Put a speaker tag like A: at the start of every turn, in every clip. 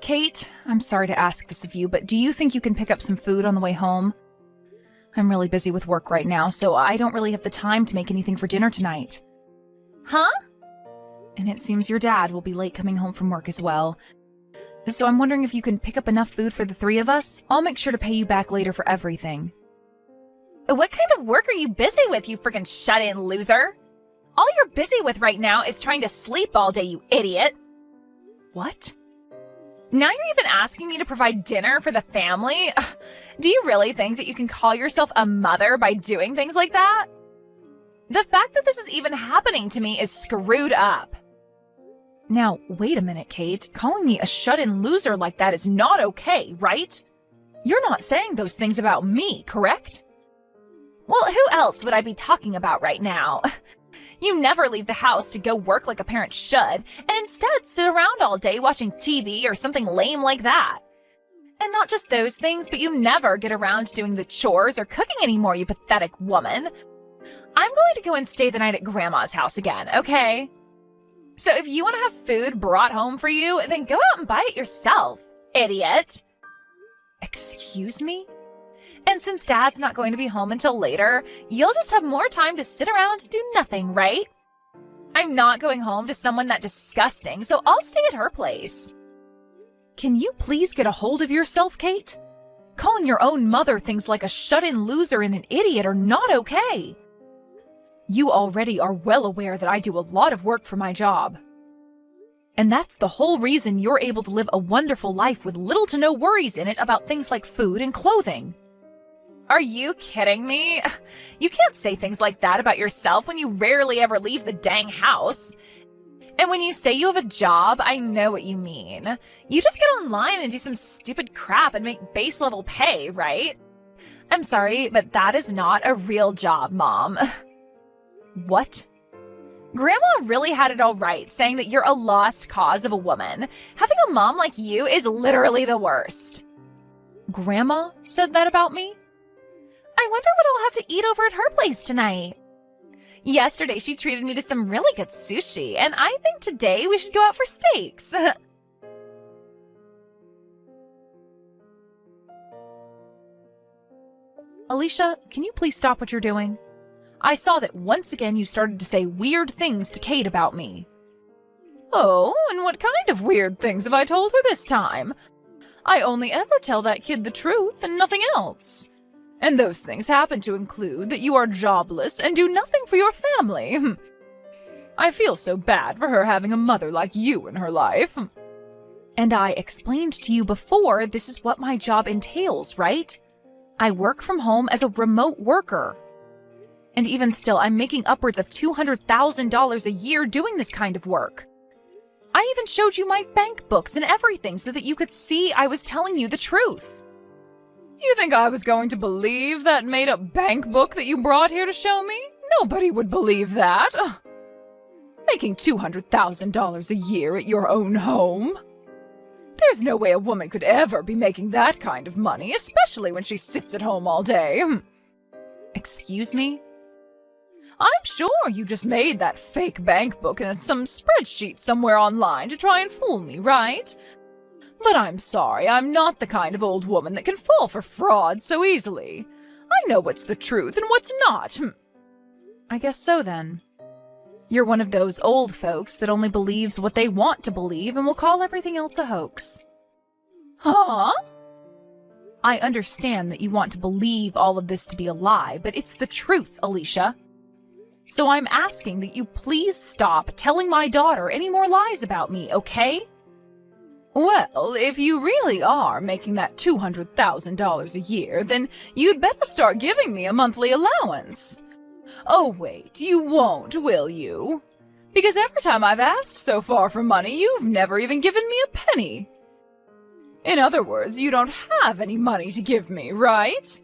A: Kate, I'm sorry to ask this of you, but do you think you can pick up some food on the way home? I'm really busy with work right now, so I don't really have the time to make anything for dinner tonight.
B: Huh?
A: And it seems your dad will be late coming home from work as well. So I'm wondering if you can pick up enough food for the three of us. I'll make sure to pay you back later for everything.
B: What kind of work are you busy with, you freaking shut-in loser? All you're busy with right now is trying to sleep all day, you idiot.
A: What?
B: Now you're even asking me to provide dinner for the family? Ugh, do you really think that you can call yourself a mother by doing things like that? The fact that this is even happening to me is screwed up.
A: Now, wait a minute, Kate. Calling me a shut-in loser like that is not okay, right? You're not saying those things about me, correct?
B: Well, who else would I be talking about right now? You never leave the house to go work like a parent should, and instead sit around all day watching TV or something lame like that. And not just those things, but you never get around to doing the chores or cooking anymore, you pathetic woman. I'm going to go and stay the night at Grandma's house again, okay? So if you want to have food brought home for you, then go out and buy it yourself, idiot.
A: Excuse me?
B: And since Dad's not going to be home until later, you'll just have more time to sit around and do nothing, right? I'm not going home to someone that disgusting, so I'll stay at her place.
A: Can you please get a hold of yourself, Kate? Calling your own mother things like a shut-in loser and an idiot are not okay. You already are well aware that I do a lot of work for my job. And that's the whole reason you're able to live a wonderful life with little to no worries in it about things like food and clothing.
B: Are you kidding me? You can't say things like that about yourself when you rarely ever leave the dang house. And when you say you have a job, I know what you mean. You just get online and do some stupid crap and make base level pay, right? I'm sorry, but that is not a real job, Mom.
A: What?
B: Grandma really had it all right, saying that you're a lost cause of a woman. Having a mom like you is literally the worst.
A: Grandma said that about me?
B: I wonder what I'll have to eat over at her place tonight. Yesterday, she treated me to some really good sushi, and I think today we should go out for steaks.
A: Alicia, can you please stop what you're doing? I saw that once again you started to say weird things to Kate about me.
B: Oh, and what kind of weird things have I told her this time? I only ever tell that kid the truth and nothing else. And those things happen to include that you are jobless and do nothing for your family. I feel so bad for her having a mother like you in her life.
A: And I explained to you before this is what my job entails, right? I work from home as a remote worker. And even still, I'm making upwards of $200,000 a year doing this kind of work. I even showed you my bank books and everything so that you could see I was telling you the truth.
B: You think I was going to believe that made-up bank book that you brought here to show me? Nobody would believe that. Ugh. Making $200,000 a year at your own home? There's no way a woman could ever be making that kind of money, especially when she sits at home all day.
A: Excuse me?
B: I'm sure you just made that fake bank book in some spreadsheet somewhere online to try and fool me, right? But I'm sorry, I'm not the kind of old woman that can fall for fraud so easily. I know what's the truth and what's not.
A: I guess so then. You're one of those old folks that only believes what they want to believe and will call everything else a hoax.
B: Huh?
A: I understand that you want to believe all of this to be a lie, but it's the truth, Alicia. So I'm asking that you please stop telling my daughter any more lies about me, okay?
B: Well, if you really are making that $200,000 a year, then you'd better start giving me a monthly allowance. Oh wait, you won't, will you? Because every time I've asked so far for money, you've never even given me a penny. In other words, you don't have any money to give me, right?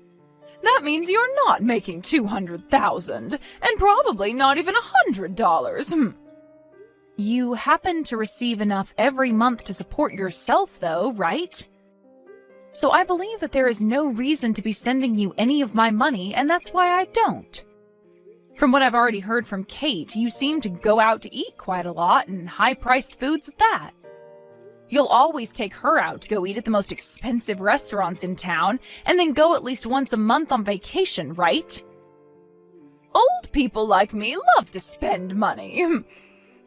B: That means you're not making $200,000, and probably not even $100.
A: You happen to receive enough every month to support yourself, though, right? So I believe that there is no reason to be sending you any of my money, and that's why I don't. From what I've already heard from Kate, you seem to go out to eat quite a lot, and high-priced foods at that. You'll always take her out to go eat at the most expensive restaurants in town, and then go at least once a month on vacation, right?
B: Old people like me love to spend money.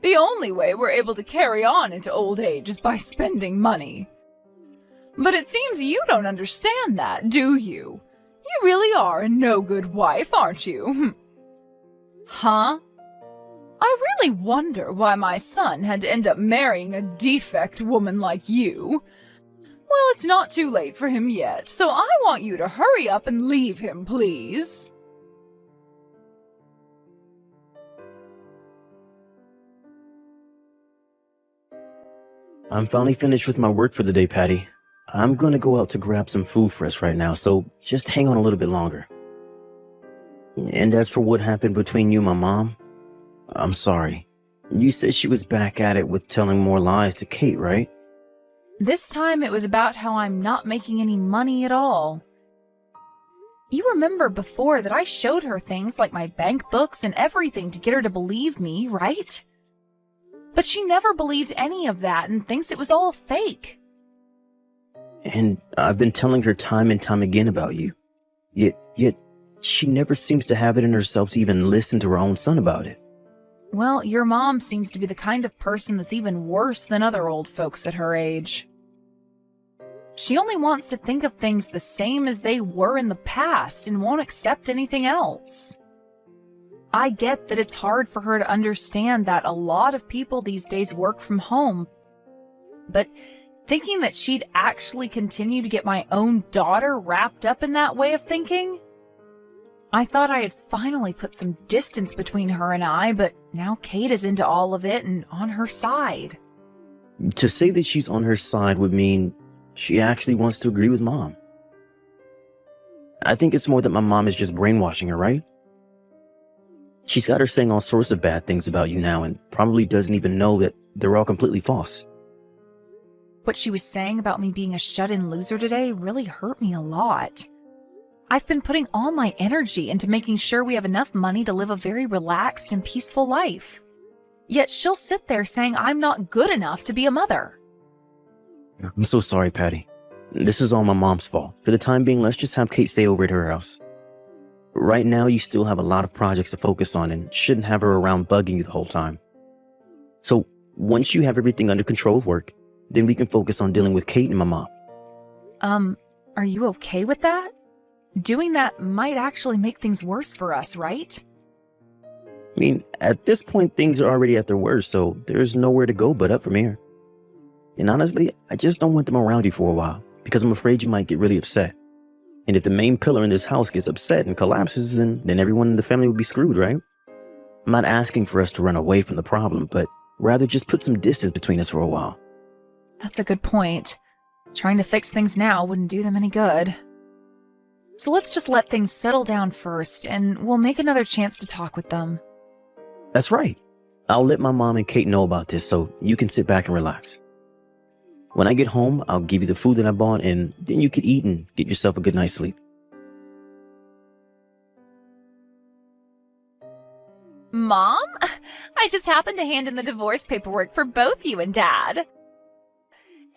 B: The only way we're able to carry on into old age is by spending money. But it seems you don't understand that, do you? You really are a no-good wife, aren't you? Huh? I really wonder why my son had to end up marrying a defect woman like you. Well, it's not too late for him yet, so I want you to hurry up and leave him, please.
C: I'm finally finished with my work for the day, Patty. I'm gonna go out to grab some food for us right now, so just hang on a little bit longer. And as for what happened between you and my mom, I'm sorry. You said she was back at it with telling more lies to Kate, right?
A: This time it was about how I'm not making any money at all. You remember before that I showed her things like my bank books and everything to get her to believe me, right? But she never believed any of that and thinks it was all fake.
C: And I've been telling her time and time again about you. Yet she never seems to have it in herself to even listen to her own son about it.
A: Well, your mom seems to be the kind of person that's even worse than other old folks at her age. She only wants to think of things the same as they were in the past and won't accept anything else. I get that it's hard for her to understand that a lot of people these days work from home, but thinking that she'd actually continue to get my own daughter wrapped up in that way of thinking? I thought I had finally put some distance between her and I, but now Kate is into all of it and on her side.
C: To say that she's on her side would mean she actually wants to agree with Mom. I think it's more that my mom is just brainwashing her, right? She's got her saying all sorts of bad things about you now and probably doesn't even know that they're all completely false.
A: What she was saying about me being a shut-in loser today really hurt me a lot. I've been putting all my energy into making sure we have enough money to live a very relaxed and peaceful life. Yet she'll sit there saying I'm not good enough to be a mother.
C: I'm so sorry, Patty. This is all my mom's fault. For the time being, let's just have Kate stay over at her house. Right now, you still have a lot of projects to focus on and shouldn't have her around bugging you the whole time. So, once you have everything under control with work, then we can focus on dealing with Kate and my mom.
A: Are you okay with that? Doing that might actually make things worse for us, right?
C: I mean, at this point, things are already at their worst, so there's nowhere to go but up from here. And honestly, I just don't want them around you for a while, because I'm afraid you might get really upset. And if the main pillar in this house gets upset and collapses, then everyone in the family will be screwed, right? I'm not asking for us to run away from the problem, but rather just put some distance between us for a while.
A: That's a good point. Trying to fix things now wouldn't do them any good. So let's just let things settle down first, and we'll make another chance to talk with them.
C: That's right. I'll let my mom and Kate know about this so you can sit back and relax. When I get home, I'll give you the food that I bought, and then you can eat and get yourself a good night's sleep.
A: Mom, I just happened to hand in the divorce paperwork for both you and Dad.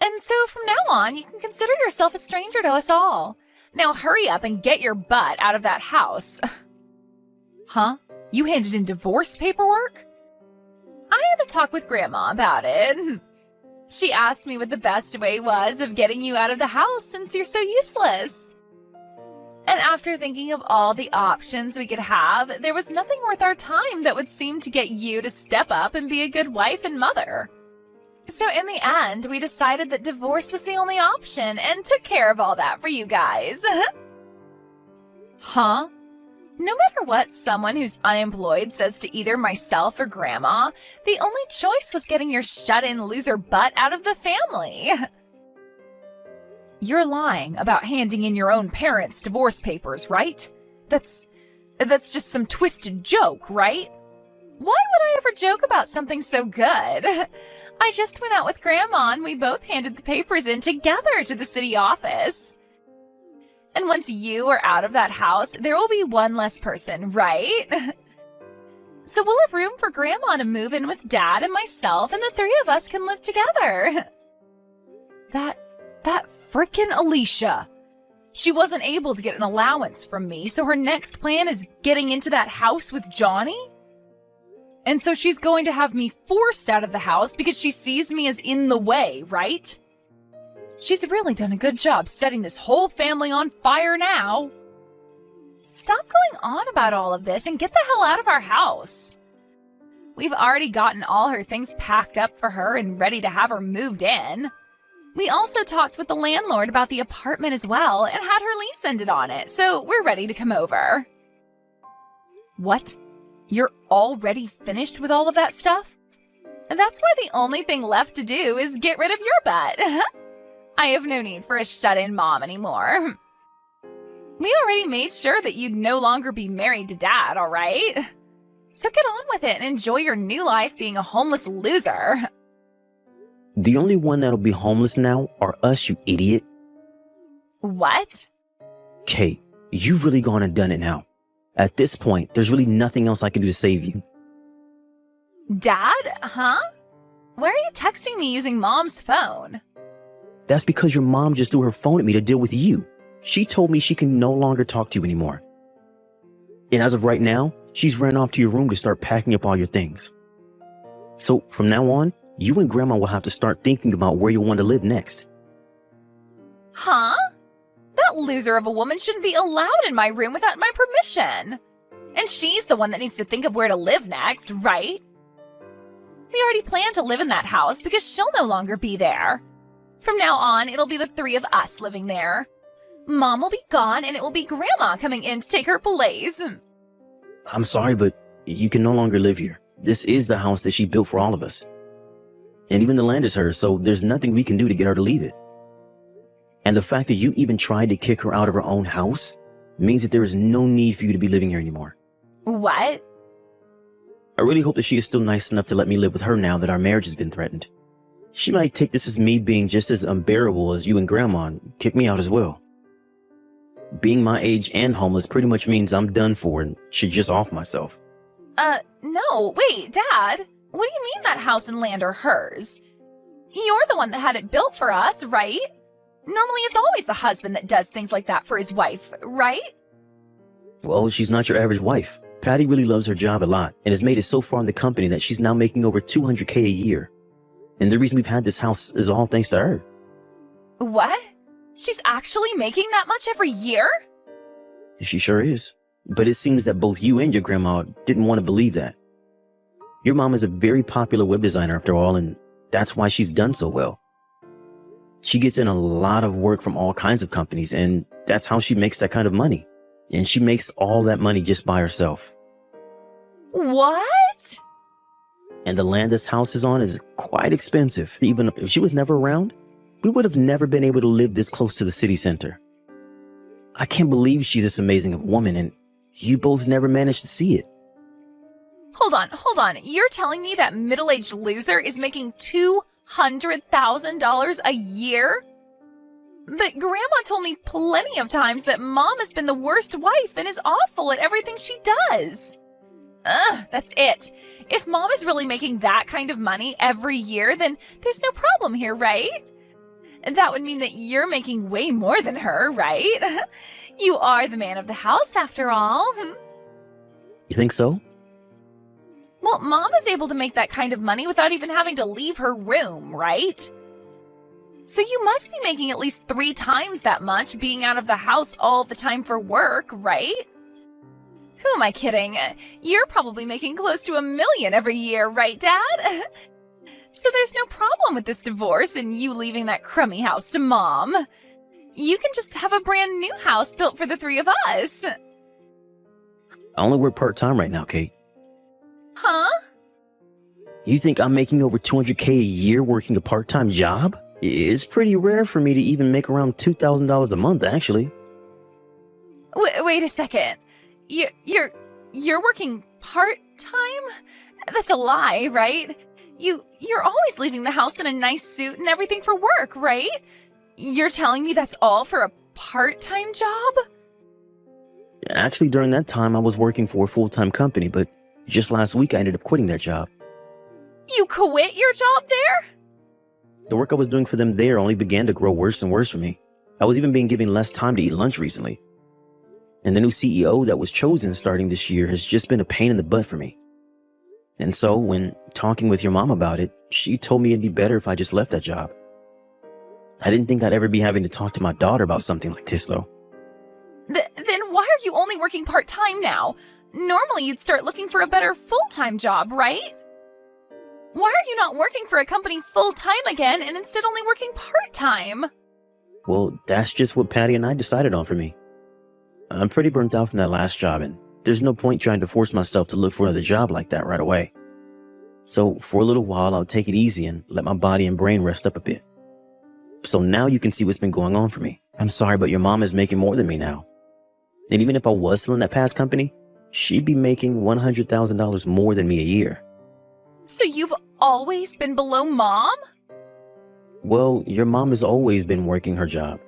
A: And so from now on, you can consider yourself a stranger to us all. Now hurry up and get your butt out of that house. Huh? You handed in divorce paperwork? I had a talk with Grandma about it. She asked me what the best way was of getting you out of the house since you're so useless. And after thinking of all the options we could have, there was nothing worth our time that would seem to get you to step up and be a good wife and mother. So in the end, we decided that divorce was the only option and took care of all that for you guys. Huh? No matter what someone who's unemployed says to either myself or Grandma, the only choice was getting your shut-in loser butt out of the family. You're lying about handing in your own parents' divorce papers, right? That's just some twisted joke, right? Why would I ever joke about something so good? I just went out with Grandma and we both handed the papers in together to the city office. And once you are out of that house, there will be one less person, right? So we'll have room for Grandma to move in with Dad and myself, and the three of us can live together. That frickin' Alicia. She wasn't able to get an allowance from me, so her next plan is getting into that house with Johnny? And so she's going to have me forced out of the house because she sees me as in the way, right? She's really done a good job setting this whole family on fire now. Stop going on about all of this and get the hell out of our house. We've already gotten all her things packed up for her and ready to have her moved in. We also talked with the landlord about the apartment as well and had her lease ended on it, so we're ready to come over. What? You're already finished with all of that stuff? That's why the only thing left to do is get rid of your butt. I have no need for a shut-in mom anymore. We already made sure that you'd no longer be married to Dad, all right? So get on with it and enjoy your new life being a homeless loser.
C: The only one that'll be homeless now are us, you idiot.
A: What?
C: Kate, you've really gone and done it now. At this point, there's really nothing else I can do to save you.
A: Dad? Huh? Why are you texting me using Mom's phone?
C: That's because your mom just threw her phone at me to deal with you. She told me she can no longer talk to you anymore. And as of right now, she's ran off to your room to start packing up all your things. So from now on, you and Grandma will have to start thinking about where you want to live next.
A: Huh? That loser of a woman shouldn't be allowed in my room without my permission. And she's the one that needs to think of where to live next, right? We already planned to live in that house because she'll no longer be there. From now on, it'll be the three of us living there. Mom will be gone and it will be Grandma coming in to take her place.
C: I'm sorry, but you can no longer live here. This is the house that she built for all of us. And even the land is hers, so there's nothing we can do to get her to leave it. And the fact that you even tried to kick her out of her own house means that there is no need for you to be living here anymore.
A: What?
C: I really hope that she is still nice enough to let me live with her now that our marriage has been threatened. She might take this as me being just as unbearable as you and Grandma and kick me out as well. Being my age and homeless pretty much means I'm done for and should just off myself.
A: No, wait, Dad. What do you mean that house and land are hers? You're the one that had it built for us, right? Normally it's always the husband that does things like that for his wife, right?
C: Well, she's not your average wife. Patty really loves her job a lot and has made it so far in the company that she's now making over $200K a year. And the reason we've had this house is all thanks to her.
A: What? She's actually making that much every year?
C: She sure is. But it seems that both you and your grandma didn't want to believe that. Your mom is a very popular web designer after all, and that's why she's done so well. She gets in a lot of work from all kinds of companies, and that's how she makes that kind of money. And she makes all that money just by herself.
A: What?
C: And the land this house is on is quite expensive. Even if she was never around, we would have never been able to live this close to the city center. I can't believe she's this amazing of a woman, and you both never managed to see it.
A: Hold on. You're telling me that middle-aged loser is making $200,000 a year? But Grandma told me plenty of times that Mom has been the worst wife and is awful at everything she does. That's it. If Mom is really making that kind of money every year, then there's no problem here, right? And that would mean that you're making way more than her, right? You are the man of the house, after all.
C: You think so?
A: Well, Mom is able to make that kind of money without even having to leave her room, right? So you must be making at least 3 times that much being out of the house all the time for work, right? Who am I kidding? You're probably making close to $1 million every year, right, Dad? So there's no problem with this divorce and you leaving that crummy house to Mom. You can just have a brand new house built for the 3 of us.
C: I only work part-time right now, Kate.
A: Huh?
C: You think I'm making over $200K a year working a part-time job? It's pretty rare for me to even make around $2,000 a month, actually.
A: Wait a second. You're working part-time? That's a lie, right? You're always leaving the house in a nice suit and everything for work, right? You're telling me that's all for a part-time job?
C: Actually, during that time, I was working for a full-time company, but just last week I ended up quitting that job.
A: You quit your job there?
C: The work I was doing for them there only began to grow worse and worse for me. I was even being given less time to eat lunch recently. And the new CEO that was chosen starting this year has just been a pain in the butt for me. And so, when talking with your mom about it, she told me it'd be better if I just left that job. I didn't think I'd ever be having to talk to my daughter about something like this, though.
A: Then why are you only working part-time now? Normally you'd start looking for a better full-time job, right? Why are you not working for a company full-time again and instead only working part-time?
C: Well, that's just what Patty and I decided on for me. I'm pretty burnt out from that last job, and there's no point trying to force myself to look for another job like that right away. So for a little while, I'll take it easy and let my body and brain rest up a bit. So now you can see what's been going on for me. I'm sorry, but your mom is making more than me now. And even if I was still in that past company, she'd be making $100,000 more than me a year.
A: So you've always been below Mom?
C: Well, your mom has always been working her job.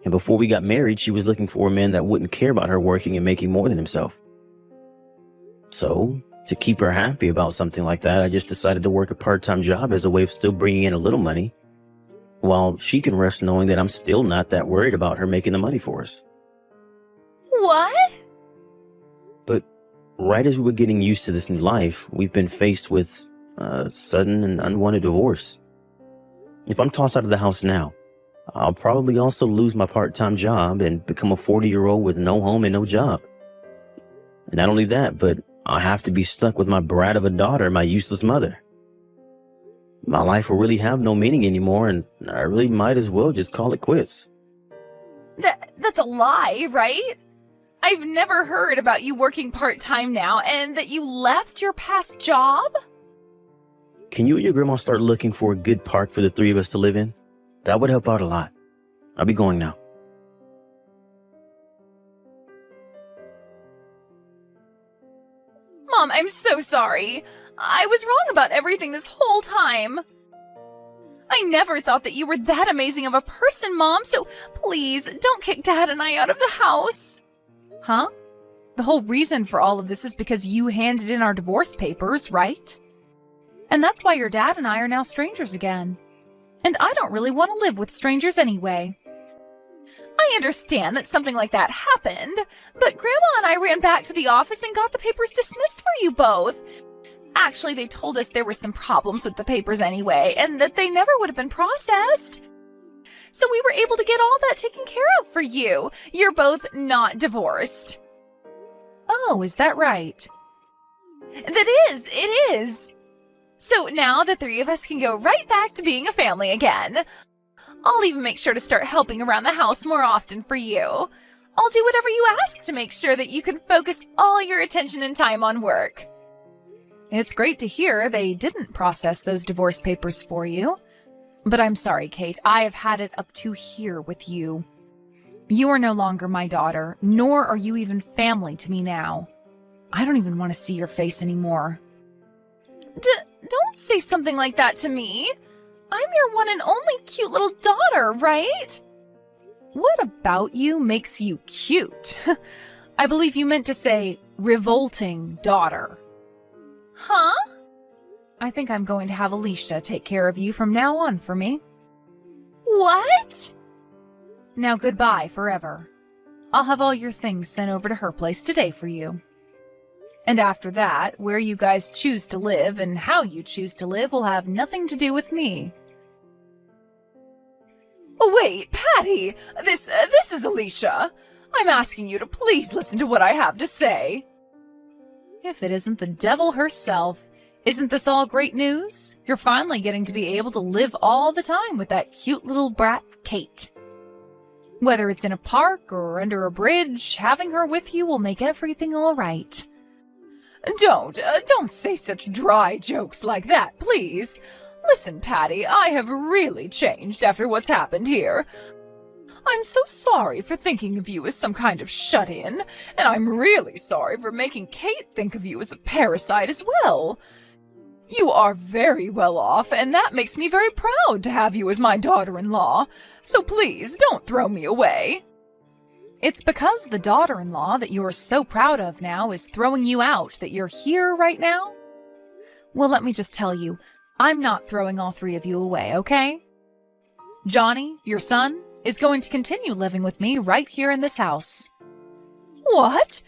C: And before we got married, she was looking for a man that wouldn't care about her working and making more than himself. So, to keep her happy about something like that, I just decided to work a part-time job as a way of still bringing in a little money, while she can rest knowing that I'm still not that worried about her making the money for us.
A: What?
C: But right as we were getting used to this new life, we've been faced with a sudden and unwanted divorce. If I'm tossed out of the house now, I'll probably also lose my part-time job and become a 40-year-old with no home and no job. And not only that, but I'll have to be stuck with my brat of a daughter, my useless mother. My life will really have no meaning anymore, and I really might as well just call it quits.
A: That's a lie, right? I've never heard about you working part-time now and that you left your past job?
C: Can you and your grandma start looking for a good park for the three of us to live in? That would help out a lot. I'll be going now.
A: Mom, I'm so sorry. I was wrong about everything this whole time. I never thought that you were that amazing of a person, Mom, so please don't kick Dad and I out of the house.
B: Huh? The whole reason for all of this is because you handed in our divorce papers, right? And that's why your dad and I are now strangers again. And I don't really want to live with strangers anyway.
A: I understand that something like that happened, but Grandma and I ran back to the office and got the papers dismissed for you both. Actually, they told us there were some problems with the papers anyway, and that they never would have been processed. So we were able to get all that taken care of for you. You're both not divorced.
B: Oh, is that right?
A: It is. So now the three of us can go right back to being a family again. I'll even make sure to start helping around the house more often for you. I'll do whatever you ask to make sure that you can focus all your attention and time on work.
B: It's great to hear they didn't process those divorce papers for you. But I'm sorry, Kate, I have had it up to here with you. You are no longer my daughter, nor are you even family to me now. I don't even want to see your face anymore.
A: Don't say something like that to me. I'm your one and only cute little daughter, right?
B: What about you makes you cute? I believe you meant to say revolting daughter.
A: Huh?
B: I think I'm going to have Alicia take care of you from now on for me.
A: What?
B: Now goodbye forever. I'll have all your things sent over to her place today for you. And after that, where you guys choose to live and how you choose to live will have nothing to do with me.
A: Wait, Patty! This is Alicia. I'm asking you to please listen to what I have to say.
B: If it isn't the devil herself, isn't this all great news? You're finally getting to be able to live all the time with that cute little brat, Kate. Whether it's in a park or under a bridge, having her with you will make everything all right.
A: Don't say such dry jokes like that, please. Listen, Patty, I have really changed after what's happened here. I'm so sorry for thinking of you as some kind of shut-in, and I'm really sorry for making Kate think of you as a parasite as well. You are very well off, and that makes me very proud to have you as my daughter-in-law, so please don't throw me away.
B: It's because the daughter-in-law that you're so proud of now is throwing you out that you're here right now? Well, let me just tell you,
A: I'm not throwing all three of you away, okay? Johnny, your son, is going to continue living with me right here in this house.
B: What?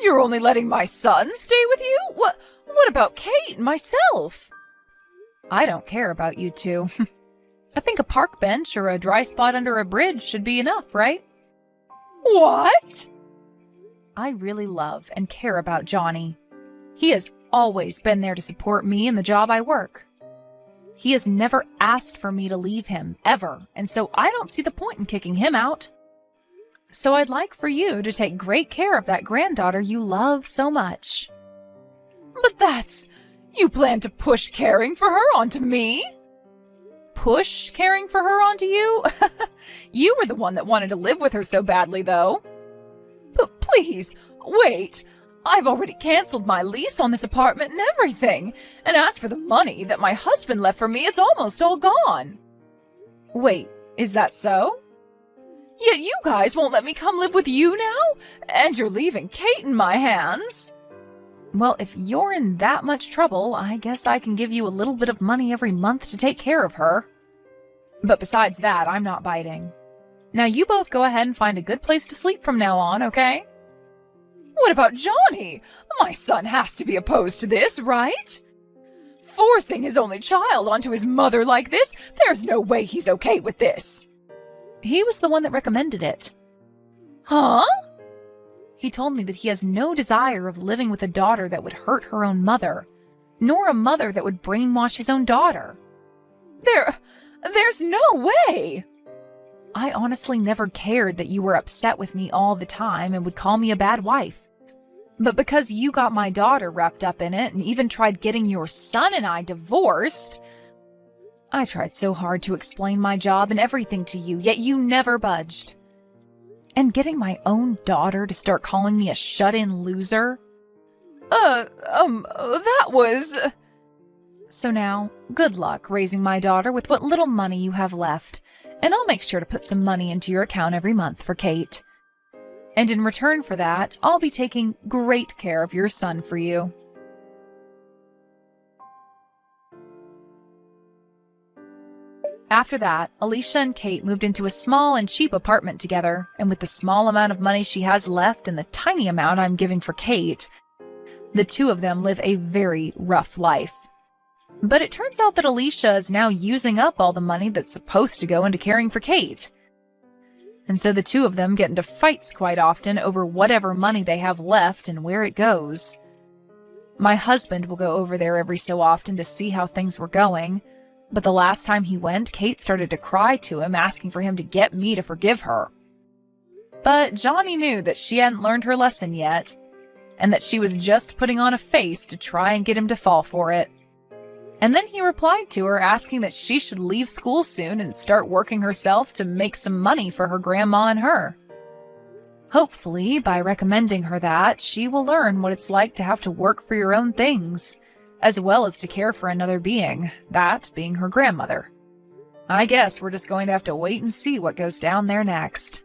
B: You're only letting my son stay with you? What about Kate and myself?
A: I don't care about you two. I think a park bench or a dry spot under a bridge should be enough, right?
B: What?
A: I really love and care about Johnny. He has always been there to support me in the job I work. He has never asked for me to leave him, ever, and so I don't see the point in kicking him out. So I'd like for you to take great care of that granddaughter you love so much.
B: But you plan to push caring for her onto me?
A: Push caring for her onto you? You were the one that wanted to live with her so badly, though.
B: But please, wait. I've already canceled my lease on this apartment and everything. And as for the money that my husband left for me, it's almost all gone.
A: Wait, is that so?
B: Yet you guys won't let me come live with you now? And you're leaving Kate in my hands?
A: Well, if you're in that much trouble, I guess I can give you a little bit of money every month to take care of her. But besides that, I'm not biting. Now you both go ahead and find a good place to sleep from now on, okay?
B: What about Johnny? My son has to be opposed to this, right? Forcing his only child onto his mother like this, there's no way he's okay with this.
A: He was the one that recommended it.
B: Huh?
A: He told me that he has no desire of living with a daughter that would hurt her own mother, nor a mother that would brainwash his own daughter.
B: There's no way!
A: I honestly never cared that you were upset with me all the time and would call me a bad wife. But because you got my daughter wrapped up in it and even tried getting your son and I divorced, I tried so hard to explain my job and everything to you, yet you never budged. And getting my own daughter to start calling me a shut-in loser?
B: That was...
A: So now, good luck raising my daughter with what little money you have left, and I'll make sure to put some money into your account every month for Kate. And in return for that, I'll be taking great care of your son for you. After that, Alicia and Kate moved into a small and cheap apartment together, and with the small amount of money she has left and the tiny amount I'm giving for Kate, the two of them live a very rough life. But it turns out that Alicia is now using up all the money that's supposed to go into caring for Kate. And so the two of them get into fights quite often over whatever money they have left and where it goes. My husband will go over there every so often to see how things were going, but the last time he went, Kate started to cry to him, asking for him to get me to forgive her. But Johnny knew that she hadn't learned her lesson yet, and that she was just putting on a face to try and get him to fall for it. And then he replied to her, asking that she should leave school soon and start working herself to make some money for her grandma and her. Hopefully, by recommending her that, she will learn what it's like to have to work for your own things, as well as to care for another being, that being her grandmother. I guess we're just going to have to wait and see what goes down there next.